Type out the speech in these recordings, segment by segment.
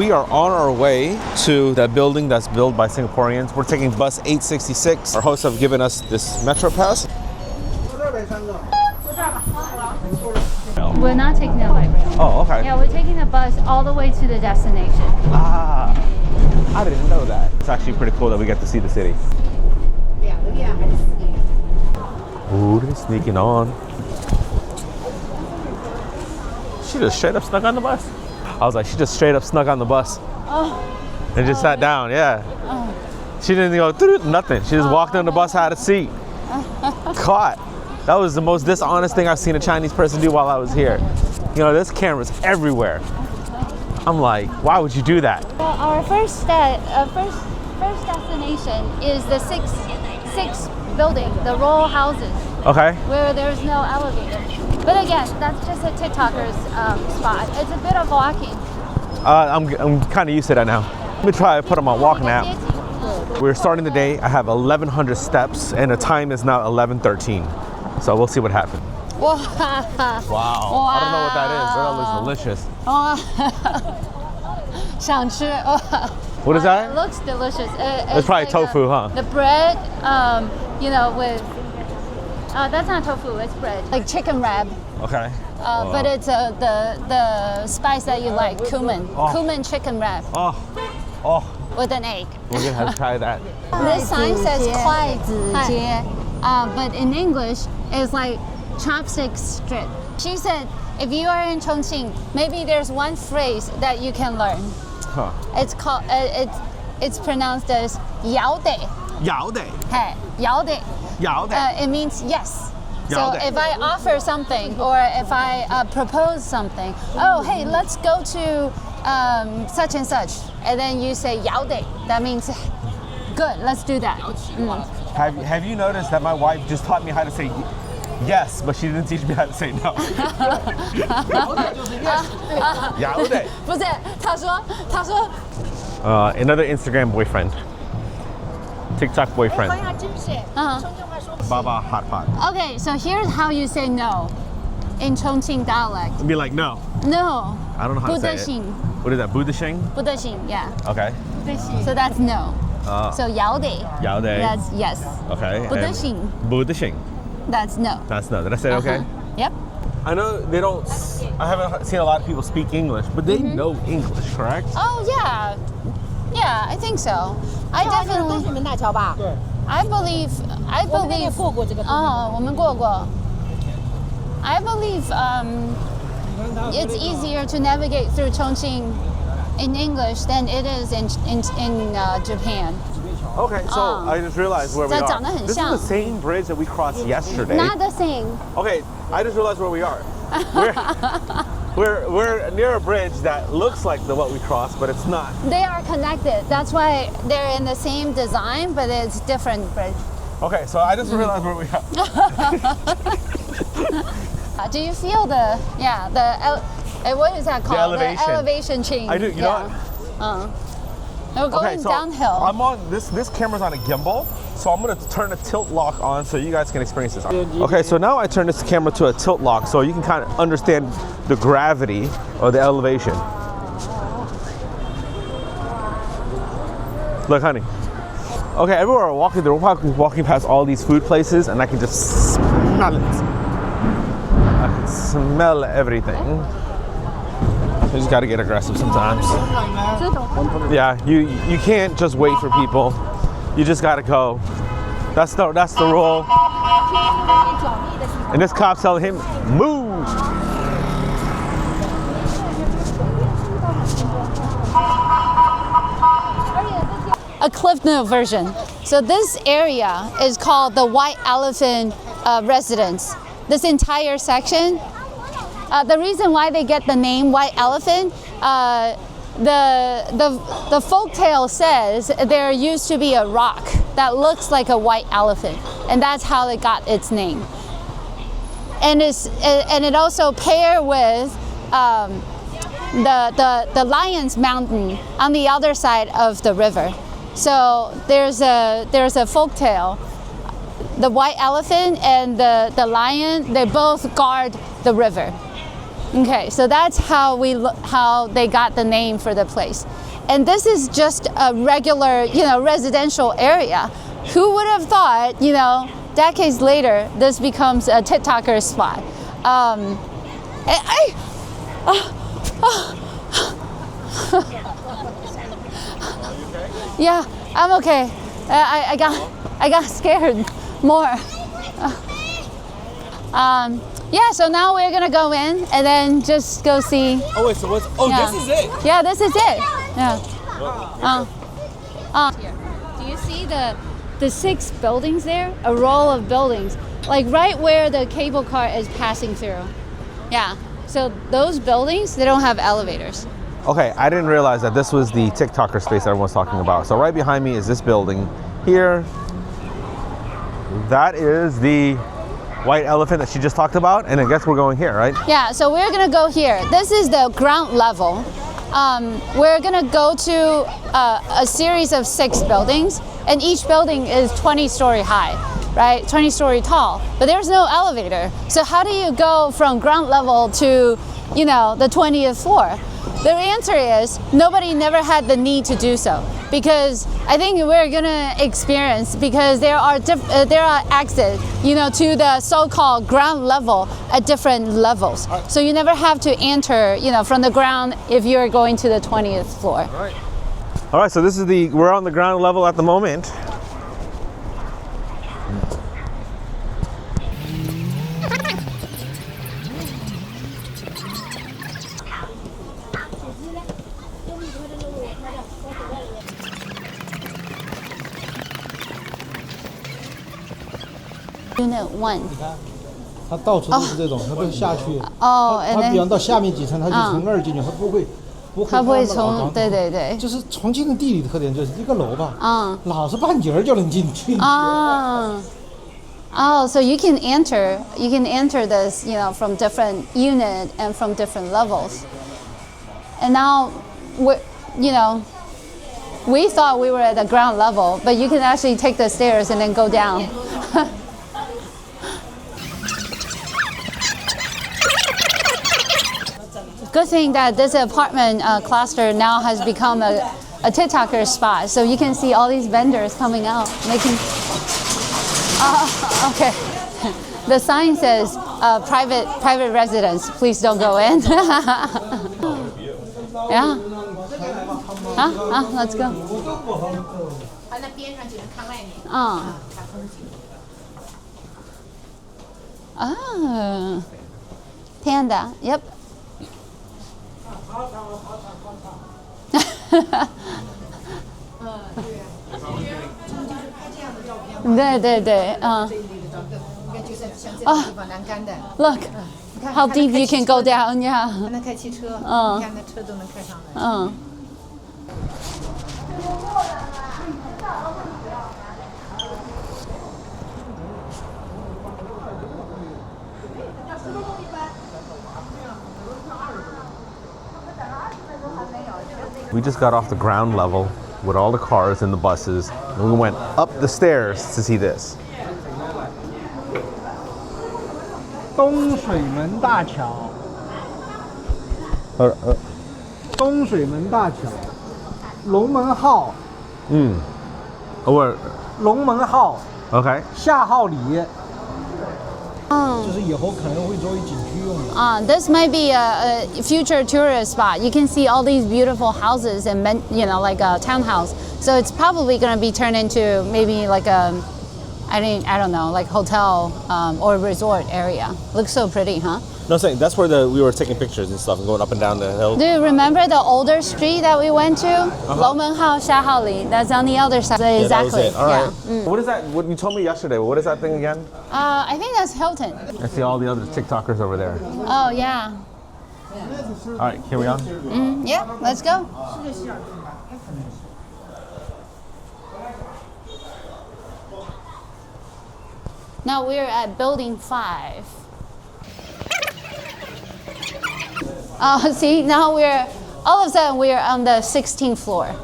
we are on our way to that building that's built by Singaporeans. We're taking bus 866. Our hosts have given us this Metro pass. We're not taking the light rail. Oh, okay. Yeah, we're taking the bus all the way to the destination. Ah, I didn't know that. It's actually pretty cool that we get to see the city. Ooh, they're sneaking on. She just straight up snuck on the bus. I was like, she just straight up snuck on the bus. Oh. And just sat down, yeah. Oh. She didn't go through nothing. She just walked on the bus, had a seat. Caught. That was the most dishonest thing I've seen a Chinese person do while I was here. You know, there's cameras everywhere. I'm like, why would you do that? Well, our first destination is the six building, the row houses. Okay. Where there's no elevator. But again, that's just a TikToker's spot. It's a bit of walking. I'm kind of used to that now. Let me try to put on my walking app. We're starting the day. I have 1,100 steps, and the time is now 11:13. So we'll see what happens. Wow. Wow. I don't know what that is. That looks delicious. What is that? It looks delicious. It's probably like tofu, huh? The bread, you know, with that's not tofu. It's bread, like chicken wrap. Okay. But it's the spice that you like, cumin. Oh. Cumin chicken wrap. Oh. With an egg. We're gonna have to try that. This sign says 筷子街, but in English, it's like chopstick strip. She said, if you are in Chongqing, maybe there's one phrase that you can learn. Huh. It's called, it's pronounced as 摇得. 摇得. Hey, 摇得. 摇得. It means yes. So 摇得. if I offer something or if I propose something, oh, hey, let's go to such and such, and then you say 摇得, that means good, let's do that. Have you noticed that my wife just taught me how to say yes, but she didn't teach me how to say no? 摇得. 不是，他说 Another Instagram boyfriend. TikTok boyfriend. Baba hot pot. Okay, so here's how you say no in Chongqing dialect. Be like, no. No. I don't know how to say it. 不得行. What is that? Budashing? 不得行, yeah. Okay. So that's no. So 摇得. 摇得. That's yes. Okay. 不得行. Budashing. That's no. That's no. Did I say it okay? Yep. I know they don't. I haven't seen a lot of people speak English, but they know English, correct? Oh yeah. Yeah, I think so. I definitely. I believe. 我们过过. I believe it's easier to navigate through Chongqing in English than it is in Japan. Okay, so I just realized where we are. 长得很 This is 像. the same bridge that we crossed yesterday. Not the same. Okay, I just realized where we are. We're near a bridge that looks like what we crossed, but it's not. They are connected. That's why they're in the same design, but it's different bridge. Okay, so I just realized where we are. Do you feel what is that called? elevation. The elevation change. I do. You know what? We're going Okay, so downhill. I'm on this camera's on a gimbal, so I'm gonna turn the tilt lock on so you guys can experience this. Okay, so now I turn this camera to a tilt lock so you can kind of understand the gravity or the elevation. Look, honey. Okay, everywhere we're walking, we're walking past all these food places, and I can just smell it. I can smell everything. You just gotta get aggressive sometimes. Yeah, you can't just wait for people. You just gotta go. That's the rule. And this cop's telling him, move. A Cliff Note version. So this area is called the White Elephant Residence. This entire section. The reason why they get the name White Elephant, the folktale says there used to be a rock that looks like a white elephant, and that's how it got its name. And it also paired with the Lion's Mountain on the other side of the river. So there's a folktale. The white elephant and the lion, they both guard the river. Okay, so that's how they got the name for the place. And this is just a regular, residential area. Who would have thought, decades later, this becomes a TikToker spot? Yeah, I'm okay. I got scared more. Yeah, so now we're gonna go in and then just go see. Oh wait, so what's? Oh, Yeah. this is it. Yeah, this is it. Yeah. Do you see the 6 buildings there? A row of buildings, like right where the cable car is passing through. Yeah. So those buildings, they don't have elevators. Okay, I didn't realize that this was the TikToker space that everyone's talking about. So right behind me is this building here. That is the white elephant that she just talked about, and I guess we're going here, right? Yeah, so we're gonna go here. This is the ground level. We're gonna go to a series of 6 buildings, and each building is 20-story high, right? 20-story tall, but there's no elevator. So how do you go from ground level to, the 20th floor? The answer is nobody never had the need to do so, because I think we're gonna experience, because there are exits, to the so-called ground level at different levels. So you never have to enter, from the ground if you're going to the 20th floor. All right, so this is we're on the ground level at the moment. Unit 1. 它到处都是这种，它会下去。 Oh, 它 and 比方 then 到下面几层，它就从那儿进去，它不会它不会翻那么高从，对。就是重庆的地理特点，就是一个楼吧，嗯老是半截儿就能进去。 Oh, so you can enter this, from different unit and from different levels. And now, we thought we were at the ground level, but you can actually take the stairs and then go down. Good thing that this apartment cluster now has become a TikToker spot, so you can see all these vendors coming out making. Okay. The sign says private residence. Please don't go in. Yeah. Let's go. 它那边上就是看外面，看风景。 Ah. Panda. Yep. 对，嗯。应该就是像这种地方栏杆的。 Look, how deep you can go down, yeah. 还能开汽车，你看那车都能开上来。 嗯。 We just got off the ground level with all the cars and the buses, and we went up the stairs to see this. 东水门大桥，东水门大桥，龙门号，龙门号， Okay. 夏号里，就是以后可能会作为景区用的。 This might be a future tourist spot. You can see all these beautiful houses and like a townhouse. So it's probably going to be turned into maybe like a, I don't know, like hotel or resort area. Looks so pretty, huh? No, I'm saying that's where we were taking pictures and stuff and going up and down the hill. Do you remember the older street that we went to? Longmenhao, Xiahaoli. That's on the other side. Yeah, that was Exactly. it. All right. Yeah. What is that? What you told me yesterday? What is that thing again? I think that's Hilton. I see all the other TikTokers over there. Oh yeah. All right, here we are. Yeah. Let's go. Now we're at building 5. See, now all of a sudden we're on the 16th floor.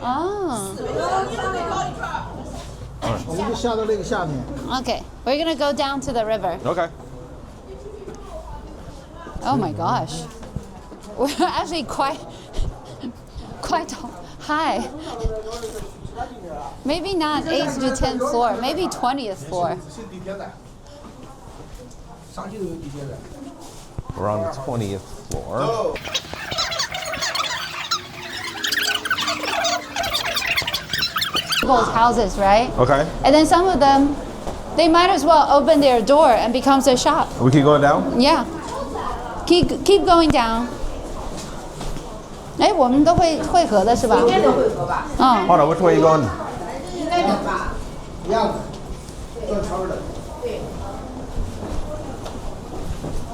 Oh. 我们就下到那个下面。 Okay, we're gonna go down to the river. Okay. Oh my gosh, we're actually quite high. Maybe not 8th to 10th floor, maybe 20th floor. We're on the 20th floor. People's houses, right? Okay. And then some of them, they might as well open their door and becomes a shop. We keep going down? Yeah. Keep going down. 哎，我们都会汇合的是吧？应该能汇合吧？嗯。 Hold on, which way are you going? 应该能吧？一样的，转圈的。对，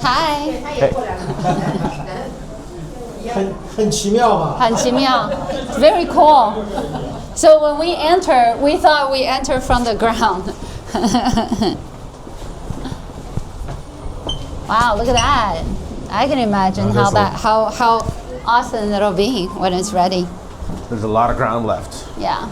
Hi. 他也过来了。很奇妙吧？很奇妙. Very cool. So when we enter, we thought we enter from the ground. Wow, look at that. I can imagine how awesome it'll be when it's ready. There's a lot of ground left. Yeah.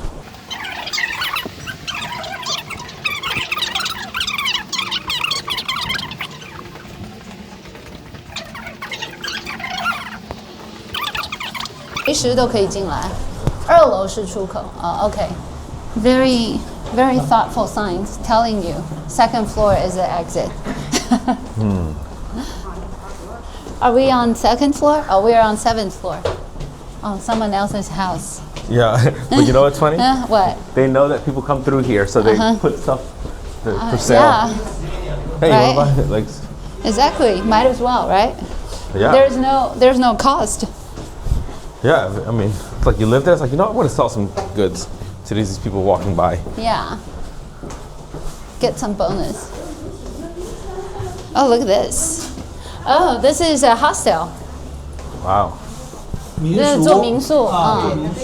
Okay. Very, very thoughtful signs telling you second floor is the exit. Are we on second floor? Oh, we are on 7th floor. Oh, someone else's house. Yeah, but you know what's funny? What? They know that people come through here, so they put stuff for sale. Yeah, Hey, right. what about it? Like, exactly. Might as well, right? yeah. There's no cost. Yeah, I mean, it's like you live there, it's like, you know, I want to sell some goods to these people walking by. Yeah. Get some bonus. Oh, look at this. Oh, this is a hostel. Wow. 民这是宿做民宿，啊，嗯做民宿。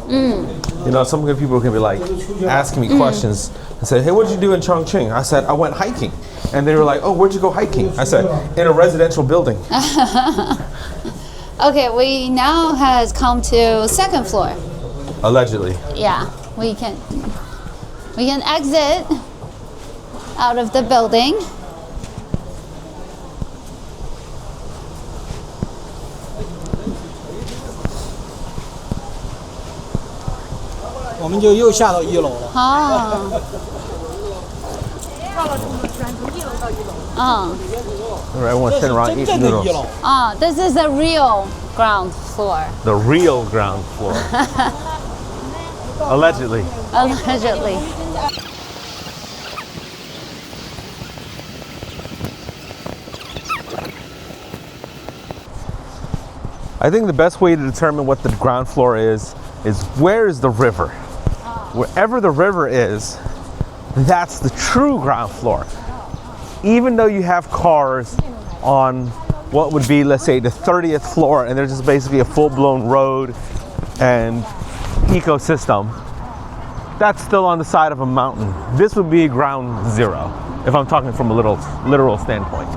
嗯。You know, some good people can be like asking me questions and say, hey, what did you do in Chongqing? I said, I went hiking. And they were like, oh, where'd you go hiking? I said, in a residential building. Okay, we now has come to 2nd floor. Allegedly. Yeah, we can exit out of the building. 我们就又下到1楼了。哦。Everyone sitting around 真 eating 正的1 noodles. 楼。This is the real ground floor. The real ground floor. Allegedly. Allegedly. I think the best way to determine what the ground floor is where is the river? Wherever the river is, that's the true ground floor. Even though you have cars on what would be, let's say, the 30th floor, and there's just basically a full-blown road and ecosystem, that's still on the side of a mountain. This would be ground zero, if I'm talking from a literal standpoint.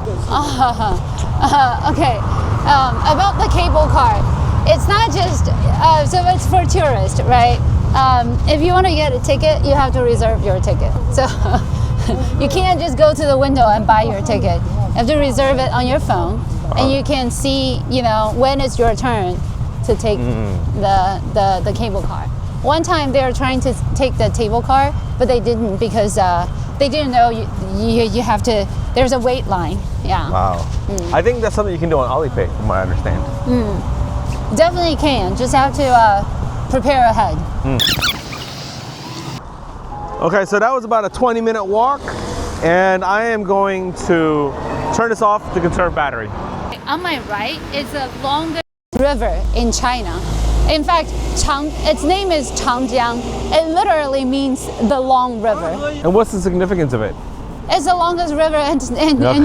Okay. About the cable car, it's not just so it's for tourists, right? If you want to get a ticket, you have to reserve your ticket. So you can't just go to the window and buy your ticket. You have to reserve it on your phone, and you can see, you know, when it's your turn to take the cable car. One time they were trying to take the cable car, but they didn't because they didn't know you have to. There's a wait line. Yeah. Wow. I think that's something you can do on Alipay, from what I understand. Definitely can. Just have to prepare ahead. Okay, so that was about a 20-minute walk, and I am going to turn this off to conserve battery. On my right is the longest river in China. In fact, its name is Changjiang. It literally means the long river. And what's the significance of it? It's the longest river in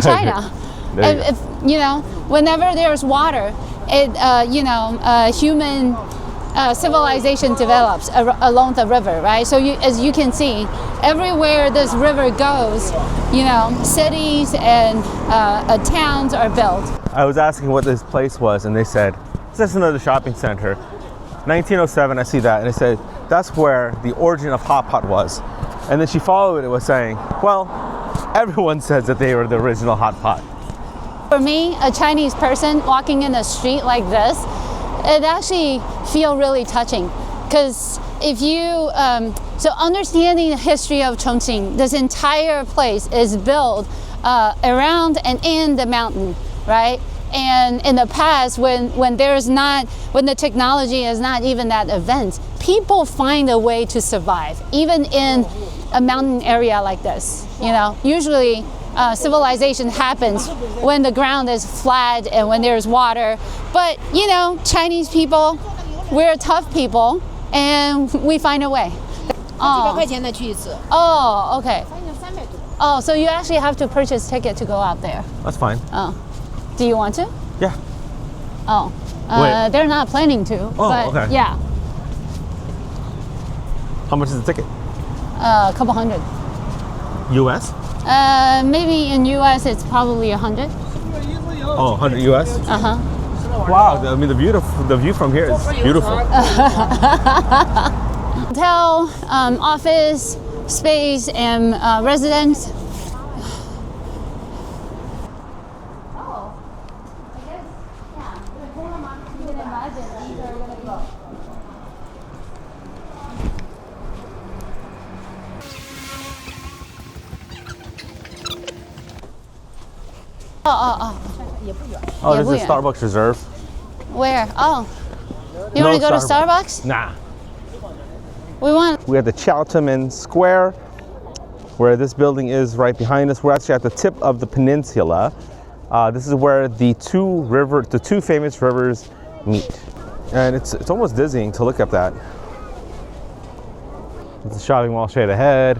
China. If you know, whenever there's water, it human civilization develops along the river, right? So as you can see, everywhere this river goes, cities and towns are built. I was asking what this place was, and they said, it's just another shopping center. 1907, I see that, and they said, that's where the origin of hot pot was. And then she followed it with saying, well, everyone says that they were the original hot pot. For me, a Chinese person walking in the street like this, it actually feels really touching. Because if you, so understanding the history of Chongqing, this entire place is built around and in the mountain, right? And in the past, when the technology is not even that advanced, people find a way to survive, even in a mountain area like this. Usually civilization happens when the ground is flat and when there's water. But Chinese people, we're tough people, and we find a way. Oh, okay. Oh, so you actually have to purchase ticket to go out there. That's fine. Oh. Do you want to? Yeah. Oh. They're not planning to. Oh, but okay. Yeah. How much is the ticket? A couple hundred. US? Maybe in US it's probably 100. Oh, 100 US? Uh-huh. Wow, I mean the view from here is beautiful. Hotel, office, space, and residence. Oh, this is Starbucks Reserve. Where? Oh. You want to go to Starbucks? Nah. We have the Chaotianmen Square, where this building is right behind us. We're actually at the tip of the peninsula. This is where the two famous rivers meet. And it's almost dizzying to look up that. It's a shopping mall straight ahead.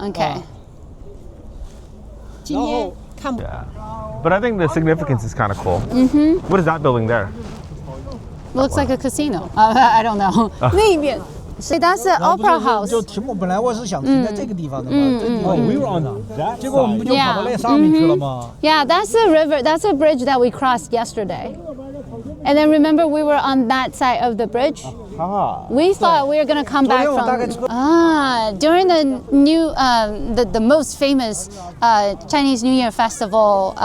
Okay. Yeah. But I think the significance is kind of cool. What is that building there? Looks like a casino. I don't know. 那一边. See, that's the opera house. 就停，本来我是想停在这个地方的嘛，这地方 we were on that， 结果我们不就跑到那上面去了吗？ Yeah, that's the river. That's a bridge that we crossed yesterday. And then remember, we were on that side of the bridge. We thought we were gonna come back from during the most famous Chinese New Year Festival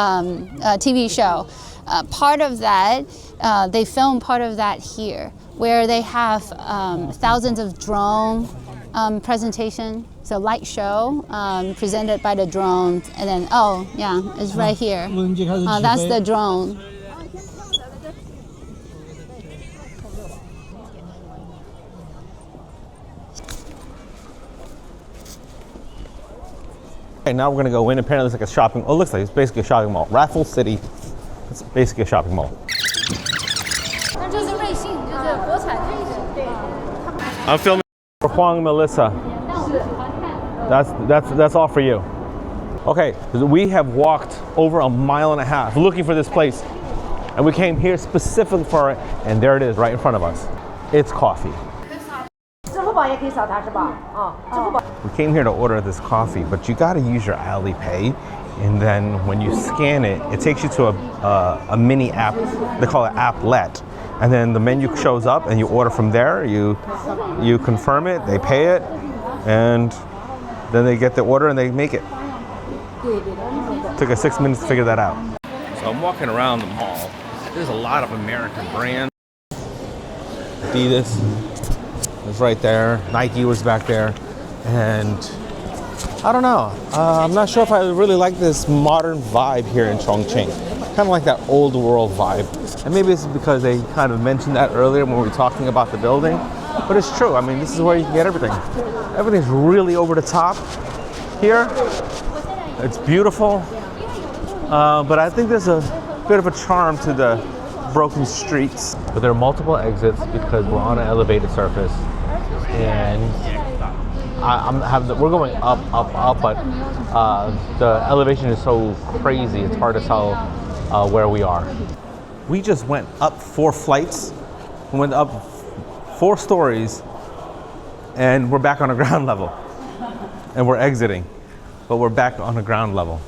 TV show. Part of that, they filmed part of that here, where they have thousands of drone presentation. So light show presented by the drone, and then it's right here. That's the drone. Okay, now we're gonna go in. Apparently, it's like a shopping. Oh, it looks like it's basically a shopping mall. Raffles City. It's basically a shopping mall. I'm filming for Chhang, Melissa. That's all for you. Okay, we have walked over 1.5 miles looking for this place, and we came here specifically for it, and there it is, right in front of us. It's coffee. We came here to order this coffee, but you gotta use your Alipay, and then when you scan it, it takes you to a mini app. They call it applet, and then the menu shows up, and you order from there. You confirm it, they pay it, and then they get the order and they make it. Took us 6 minutes to figure that out. So I'm walking around the mall. There's a lot of American brands. Adidas was right there. Nike was back there. And I don't know. I'm not sure if I really like this modern vibe here in Chongqing. Kind of like that old world vibe. And maybe it's because they kind of mentioned that earlier when we were talking about the building. But it's true. I mean, this is where you can get everything. Everything's really over the top here. It's beautiful. But I think there's a bit of a charm to the broken streets. But there are multiple exits because we're on an elevated surface. And we're going up, but the elevation is so crazy. It's hard to tell where we are. We just went up 4 flights. We went up 4 stories, and we're back on the ground level. And we're exiting, but we're back on the ground level.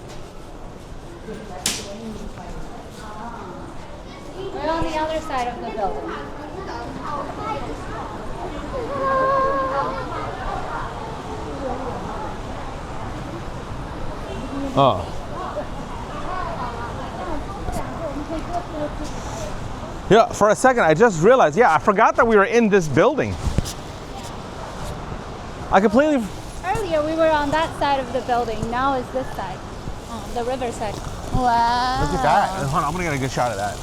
We're on the other side of the building. Oh. Yeah, for a second I just realized, yeah, I forgot that we were in this building. I completely... Earlier we were on that side of the building, now it's this side, the river side. Wow. Look at that. Hold on, I'm gonna get a good shot of that.